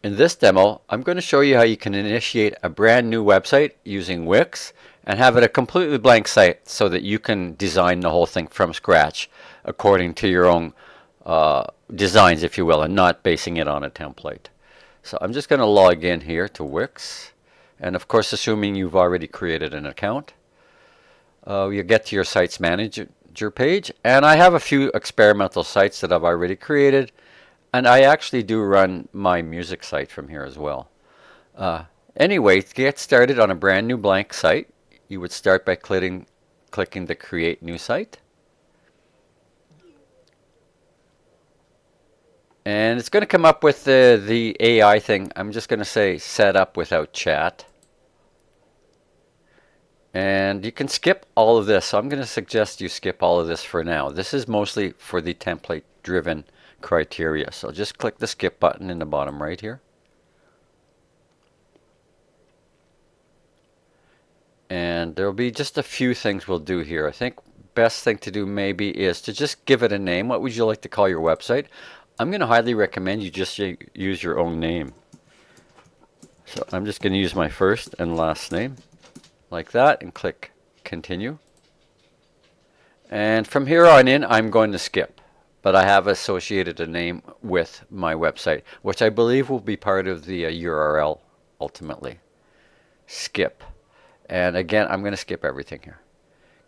In this demo, I'm going to show you how you can initiate a brand new website using Wix and have it a completely blank site so that you can design the whole thing from scratch according to your own designs, if you will, and not basing it on a template. So I'm just going to log in here to Wix, and of course assuming you've already created an account. You get to your Sites Manager page, and I have a few experimental sites that I've already created. And I actually do run my music site from here as well. Anyway, to get started on a brand new blank site, you would start by clicking the Create New Site. And it's going to come up with the AI thing. I'm just going to say Set Up Without Chat. And you can skip all of this. So I'm going to suggest you skip all of this for now. This is mostly for the template-driven criteria. So just click the skip button in the bottom right here. And there will be just a few things we'll do here. I think best thing to do maybe is to just give it a name. What would you like to call your website? I'm going to highly recommend you just use your own name. So I'm just going to use my first and last name like that and click continue. And from here on in, I'm going to skip. But I have associated a name with my website, which I believe will be part of the URL ultimately. Skip. And again, I'm going to skip everything here.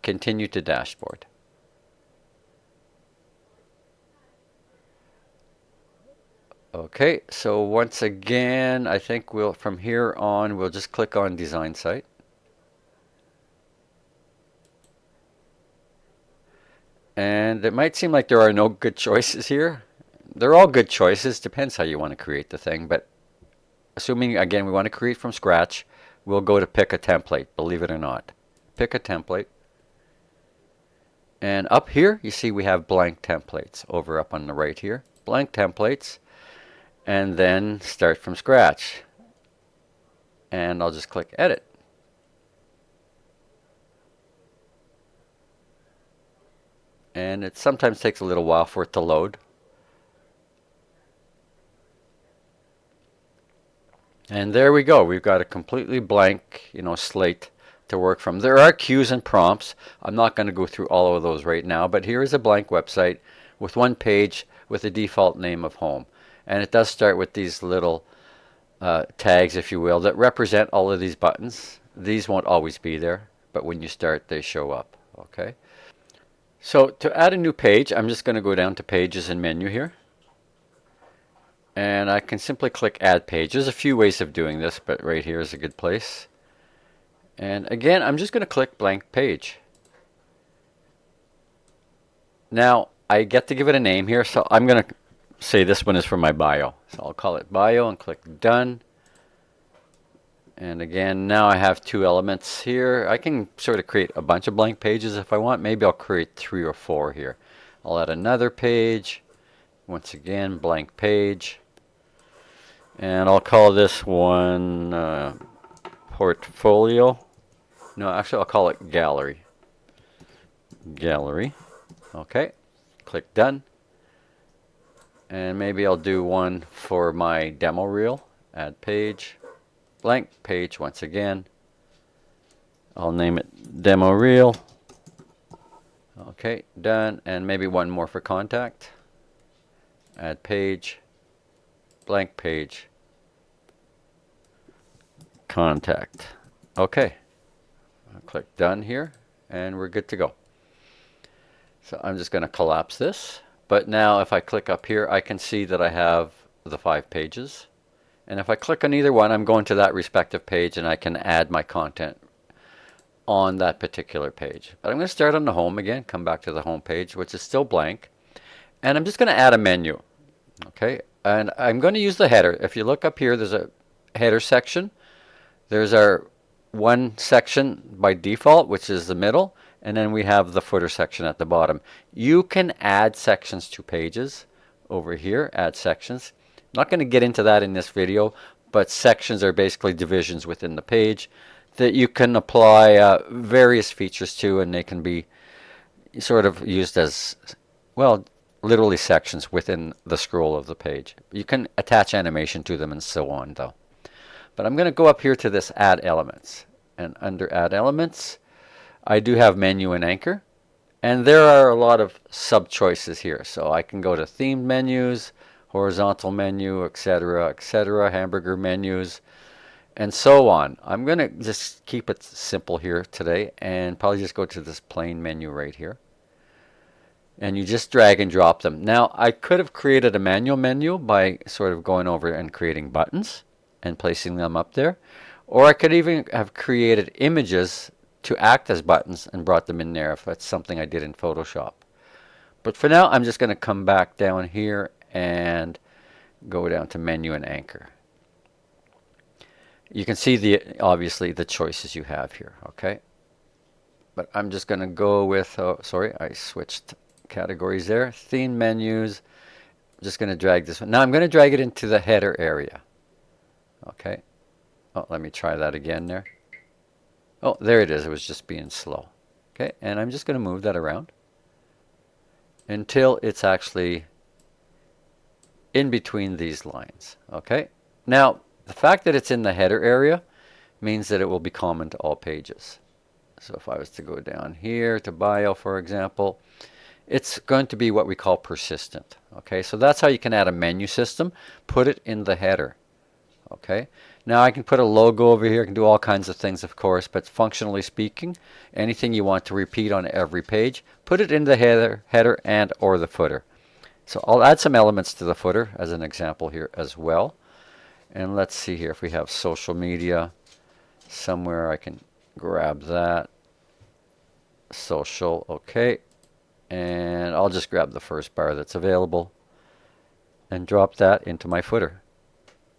Continue to dashboard. Okay, so once again, I think from here on, we'll just click on Design Site. And it might seem like there are no good choices here. They're all good choices. Depends how you want to create the thing. But assuming, again, we want to create from scratch, we'll go to pick a template, believe it or not. Pick a template. And up here, you see we have blank templates over up on the right here. Blank templates. And then start from scratch. And I'll just click Edit. And it sometimes takes a little while for it to load. And there we go. We've got a completely blank, slate to work from. There are cues and prompts. I'm not going to go through all of those right now, but here is a blank website with one page with a default name of home. And it does start with these little tags, if you will, that represent all of these buttons. These won't always be there, but when you start, they show up. Okay. So to add a new page, I'm just going to go down to Pages and Menu here. And I can simply click Add Page. There's a few ways of doing this, but right here is a good place. And again, I'm just going to click Blank Page. Now, I get to give it a name here, so I'm going to say this one is for my bio. So I'll call it Bio and click Done. And again, now I have two elements here. I can sort of create a bunch of blank pages if I want. Maybe I'll create 3 or 4 here. I'll add another page. Once again, blank page. And I'll call this one Portfolio. No, actually I'll call it Gallery. Gallery. Okay. Click Done. And maybe I'll do one for my demo reel. Add page. Blank page once again. I'll name it Demo Reel. Okay, done. And maybe one more for contact. Add page. Blank page. Contact. Okay. I'll click Done here, and we're good to go. So I'm just going to collapse this. But now if I click up here, I can see that I have the 5 pages. And if I click on either one, I'm going to that respective page and I can add my content on that particular page. But I'm going to start on the home again, come back to the home page, which is still blank. And I'm just going to add a menu. Okay, and I'm going to use the header. If you look up here, there's a header section. There's our one section by default, which is the middle. And then we have the footer section at the bottom. You can add sections to pages over here, add sections. I'm not going to get into that in this video, but sections are basically divisions within the page that you can apply various features to, and they can be sort of used as, well, literally sections within the scroll of the page. You can attach animation to them and so on though. But I'm going to go up here to this Add Elements. And under Add Elements, I do have Menu and Anchor. And there are a lot of sub-choices here. So I can go to Themed Menus, Horizontal Menu, etc., Hamburger Menus, and so on. I'm going to just keep it simple here today and probably just go to this plain menu right here. And you just drag and drop them. Now, I could have created a manual menu by sort of going over and creating buttons and placing them up there. Or I could even have created images to act as buttons and brought them in there if that's something I did in Photoshop. But for now, I'm just going to come back down here and go down to Menu and Anchor. You can see obviously the choices you have here, okay? But I'm just going to go with, oh, sorry, I switched categories there. Theme menus. I'm just going to drag this one. Now I'm going to drag it into the header area. Okay. Oh, let me try that again there. Oh, there it is. It was just being slow. Okay, and I'm just going to move that around until it's actually in between these lines. Okay. Now, the fact that it's in the header area means that it will be common to all pages. So if I was to go down here to bio, for example, it's going to be what we call persistent. Okay, so that's how you can add a menu system. Put it in the header. Okay, now I can put a logo over here. I can do all kinds of things, of course, but functionally speaking, anything you want to repeat on every page, put it in the header and or the footer. So I'll add some elements to the footer as an example here as well. And let's see here if we have social media somewhere. I can grab that. Social, okay. And I'll just grab the first bar that's available and drop that into my footer.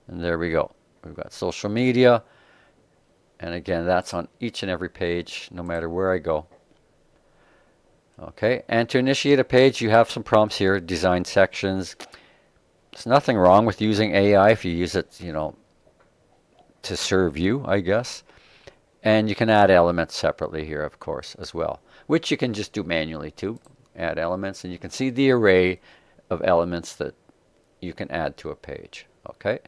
And there we go. We've got social media. And again, that's on each and every page, no matter where I go. Okay, and to initiate a page, you have some prompts here, design sections. There's nothing wrong with using AI if you use it, to serve you, I guess. And you can add elements separately here, of course, as well, which you can just do manually too. Add elements, and you can see the array of elements that you can add to a page. Okay,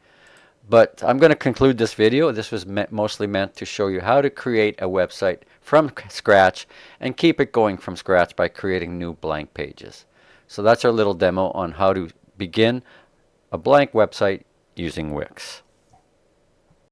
but I'm going to conclude this video. This was mostly meant to show you how to create a website from scratch and keep it going from scratch by creating new blank pages. So that's our little demo on how to begin a blank website using WIX.